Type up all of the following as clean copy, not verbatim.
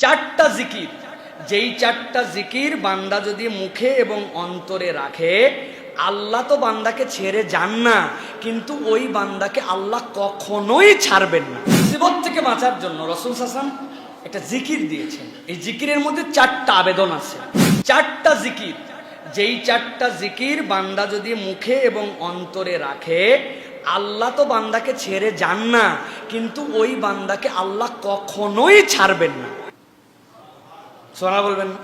চারটা জিকির, যেই চারটা জিকির বান্দা যদি মুখে এবং অন্তরে রাখে, আল্লাহ তো বান্দাকে ছেড়ে যান না, কিন্তু ওই বান্দাকে আল্লাহ কখনোই ছাড়বেন না। মুসিবত থেকে বাঁচার জন্য রাসূল সাল্লাল্লাহু আলাইহি ওয়াসাল্লাম একটা জিকির দিয়েছেন। এই জিকিরের মধ্যে চারটা আবেদন আছে। চারটা জিকির, যেই চারটা জিকির বান্দা যদি মুখে এবং অন্তরে রাখে, আল্লাহ তো বান্দাকে ছেড়ে যান না, কিন্তু ওই বান্দাকে আল্লাহ কখনোই ছাড়বেন না। সুবহানাল্লাহ বলবেন না?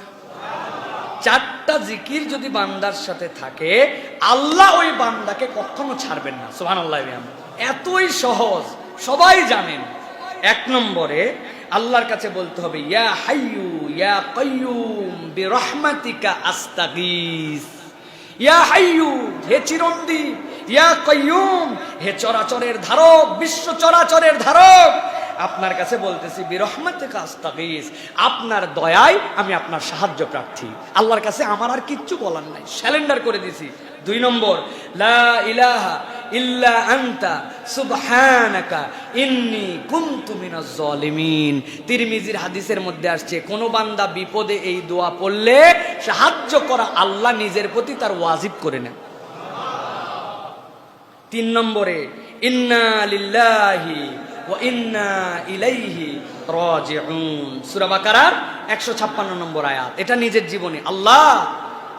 চারটা জিকির যদি বান্দার সাথে থাকে, আল্লাহ ওই বান্দাকে কখনো ছাড়বেন না। সুবহানাল্লাহ। এতই সহজ, সবাই জানেন। এক নম্বরে আল্লাহর কাছে বলতে হবে, ইয়া হাইয়ু ইয়া কাইয়ুম বিরহমাতিকা আস্তাগীস। ইয়া হাইয়ু, হে চিরঞ্জীব, ইয়া কাইয়ুম, হে চরাচরের ধারক, বিশ্ব চরাচরের ধারক, আপনার কাছে বলতেছি বিরহমাতিকা আস্তাগীস, আপনার দয়ায় আমি আপনার সাহায্য প্রার্থী। আল্লাহর কাছে আমার আর কিচ্ছু বলার নাই, স্যালেন্ডার করে দিছি। দুই নম্বর, লা ইলাহা ইল্লা আনতা সুবহানাকা ইন্নী কুনতু মিনাজ জালিমিন। তিরমিজির হাদিসের মধ্যে আসছে, কোন বান্দা বিপদে এই দোয়া পড়লে সাহায্য করা আল্লাহ নিজের প্রতি তার ওয়াজিব করে নেন। তিন নম্বরে, ইন্না লিল্লাহি ওয়া ইন্না ইলাইহি রাজিউন, সূরা বাকারার 156 নম্বর আয়াত। এটা নিজের জীবনে, আল্লাহ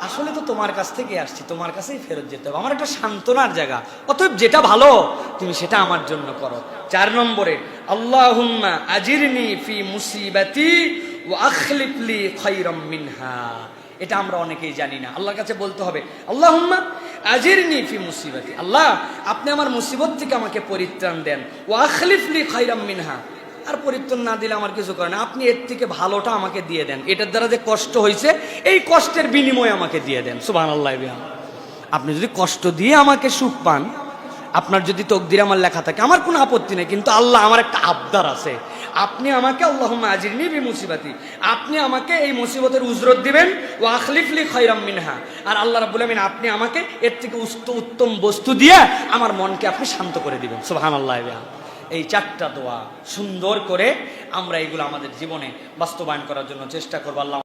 আসলে তো তোমার কাছ থেকে আসছি, তোমার কাছেই ফেরত যেতে হবে, আমার একটা সান্ত্বনার জায়গা, অতএব যেটা ভালো তুমি সেটা আমার জন্য করো। চার নম্বরে, আল্লাহুম্মা আজিরনি ফি মুসিবাতি ওয়া আখলিফ লি খায়রাম মিনহা। এটা আমরা অনেকেই জানি না। আল্লাহর কাছে বলতে হবে, আল্লাহুম্মা আজিরনি ফি মুসিবাতি, আল্লাহ আপনি আমার মুসিবত থেকে আমাকে পরিত্রাণ দেন, ওয়া আখলিফ লি খায়রাম মিনহা, আর পরিত্রাণ না দিলে আমার কিছু করে না, আপনি এর থেকে ভালোটা আমাকে দিয়ে দেন, এটার দ্বারা যে কষ্ট হয়েছে এই কষ্টের বিনিময়ে আমাকে দিয়ে দেন। সুবহানাল্লাহ। আপনি যদি কষ্ট দিয়ে আমাকে সুখ পান, আপনার যদি তকদিরে আমার লেখা থাকে, আমার কোনো আপত্তি নেই, কিন্তু আল্লাহ আমার একটা আবদার আছে, আপনি আমাকে আল্লাহুম্মা আজিরনি বি মুসিবাতি, আপনি আমাকে এই মুসিবতের উজরত দিবেন, ওয়া আখলিফ লি খায়রাম মিনহা, আর আল্লাহ রাব্বুল আমিন আপনি আমাকে এর থেকে উত্তম বস্তু দিয়ে আমার মনকে আপনি শান্ত করে দিবেন। সুবহানাল্লাহ। এই চারটা দোয়া সুন্দর করে আমরা এগুলো আমাদের জীবনে বাস্তবায়ন করার জন্য চেষ্টা করব। আল্লাহ